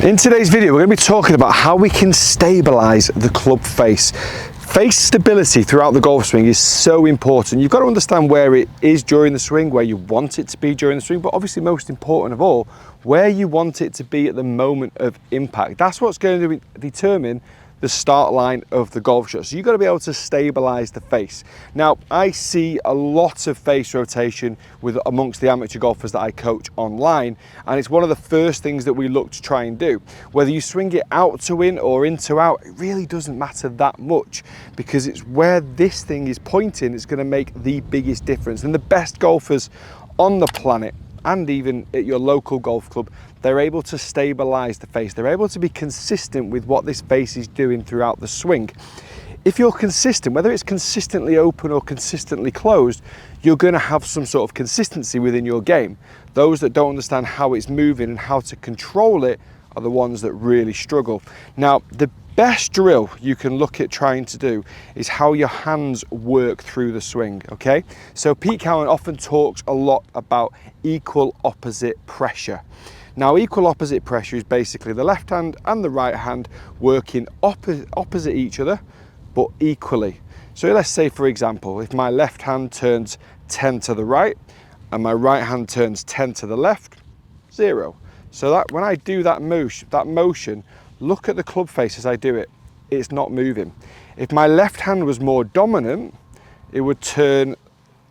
In today's video, we're going to be talking about how we can stabilise the club face. Face stability throughout the golf swing is so important. You've got to understand where it is during the swing, where you want it to be during the swing, but obviously most important of all, where you want it to be at the moment of impact. That's what's going to determine the start line of the golf shot. So you've got to be able to stabilise the face. Now, I see a lot of face rotation amongst the amateur golfers that I coach online, and it's one of the first things that we look to try and do. Whether you swing it out to in or in to out, it really doesn't matter that much, because it's where this thing is pointing is going to make the biggest difference. And the best golfers on the planet, and even at your local golf club, they're able to stabilise the face. They're able to be consistent with what this face is doing throughout the swing. If you're consistent, whether it's consistently open or consistently closed, you're going to have some sort of consistency within your game. Those that don't understand how it's moving and how to control it are the ones that really struggle. Now, the best drill you can look at trying to do is how your hands work through the swing, okay? So Pete Cowen often talks a lot about equal opposite pressure. Now, equal opposite pressure is basically the left hand and the right hand working opposite each other, but equally. So let's say, for example, if my left hand turns 10 to the right and my right hand turns 10 to the left, 0. So that when I do that motion, look at the club face as I do it. It's not moving. If my left hand was more dominant, it would turn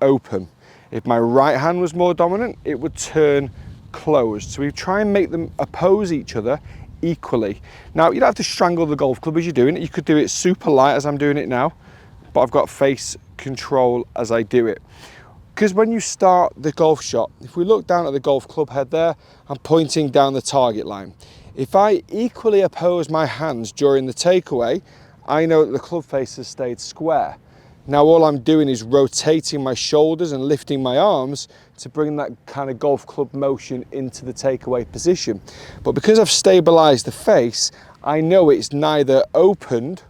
open. If my right hand was more dominant, it would turn closed. So we try and make them oppose each other equally. Now, you don't have to strangle the golf club as you're doing it. You could do it super light as I'm doing it now, but I've got face control as I do it. Because when you start the golf shot, if we look down at the golf club head there, I'm pointing down the target line. If I equally oppose my hands during the takeaway, I know that the club face has stayed square. Now all I'm doing is rotating my shoulders and lifting my arms to bring that kind of golf club motion into the takeaway position. But because I've stabilised the face, I know it's neither opened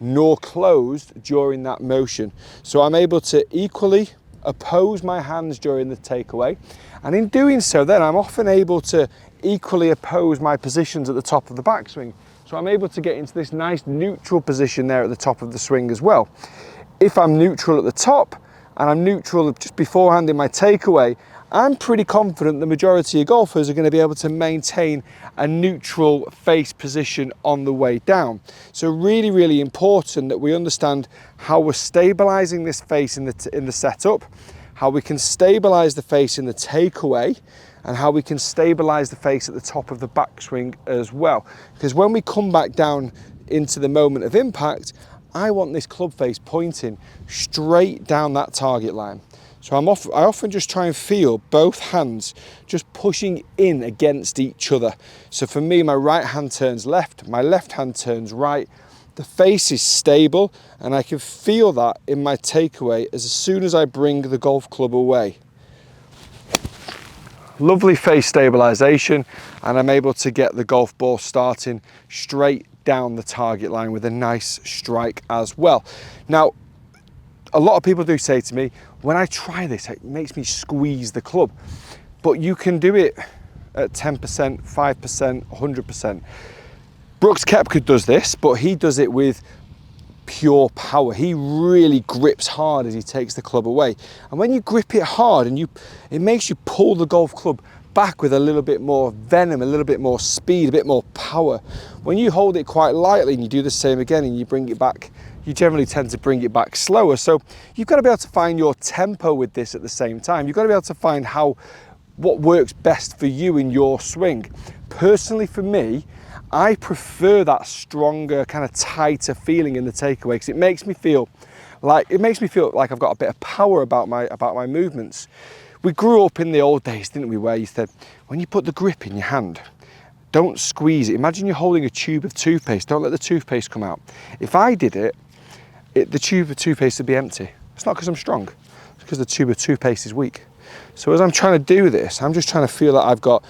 nor closed during that motion. So I'm able to equally oppose my hands during the takeaway. And in doing so, then I'm often able to equally oppose my positions at the top of the backswing. So I'm able to get into this nice neutral position there at the top of the swing as well. If I'm neutral at the top and I'm neutral just beforehand in my takeaway, I'm pretty confident the majority of golfers are going to be able to maintain a neutral face position on the way down. So really, really important that we understand how we're stabilising this face in the setup, how we can stabilise the face in the takeaway, and how we can stabilise the face at the top of the backswing as well. Because when we come back down into the moment of impact, I want this club face pointing straight down that target line. So I often just try and feel both hands just pushing in against each other. So for me, my right hand turns left, my left hand turns right. The face is stable, and I can feel that in my takeaway as soon as I bring the golf club away. Lovely face stabilisation, and I'm able to get the golf ball starting straight down the target line with a nice strike as well. Now, a lot of people do say to me, when I try this, it makes me squeeze the club. But you can do it at 10%, 5%, 100%. Brooks Koepka does this, but he does it with pure power. He really grips hard as he takes the club away. And when you grip it hard, and it makes you pull the golf club back with a little bit more venom, a little bit more speed, a bit more power. When you hold it quite lightly and you do the same again and you bring it back, you generally tend to bring it back slower. So you've got to be able to find your tempo with this at the same time. You've got to be able to find what works best for you in your swing. Personally, for me, I prefer that stronger, kind of tighter feeling in the takeaway, because it makes me feel like I've got a bit of power about my movements. We grew up in the old days, didn't we, where you said, when you put the grip in your hand, don't squeeze it. Imagine you're holding a tube of toothpaste, don't let the toothpaste come out. If I did it, the tube of toothpaste would be empty. It's not because I'm strong, it's because the tube of toothpaste is weak. So as I'm trying to do this, I'm just trying to feel that I've got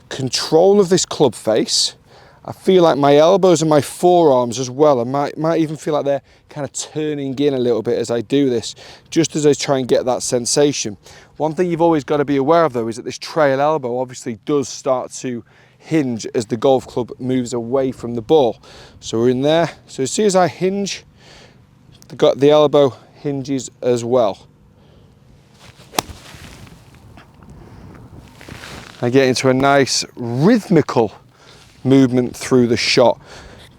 control of this club face. I feel like my elbows and my forearms as well, I might even feel like they're kind of turning in a little bit as I do this, just as I try and get that sensation. One thing you've always got to be aware of though is that this trail elbow obviously does start to hinge as the golf club moves away from the ball. So we're in there. So as soon as I hinge, the elbow hinges as well. I get into a nice rhythmical movement through the shot.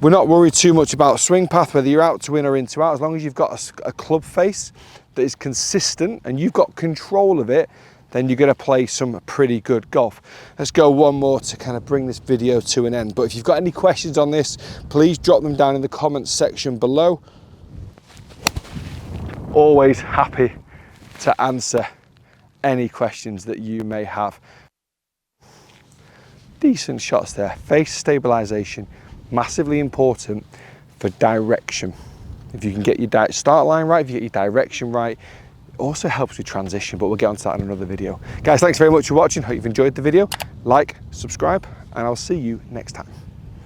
We're not worried too much about swing path, whether you're out to in or in to out, as long as you've got a club face that is consistent and you've got control of it, then you're going to play some pretty good golf. Let's go one more to kind of bring this video to an end. But if you've got any questions on this, please drop them down in the comments section below. Always happy to answer any questions that you may have. Decent shots there. Face stabilisation, massively important for direction. If you can get your start line right, if you get your direction right, it also helps with transition, but we'll get onto that in another video. Guys, thanks very much for watching. Hope you've enjoyed the video. Like, subscribe, and I'll see you next time.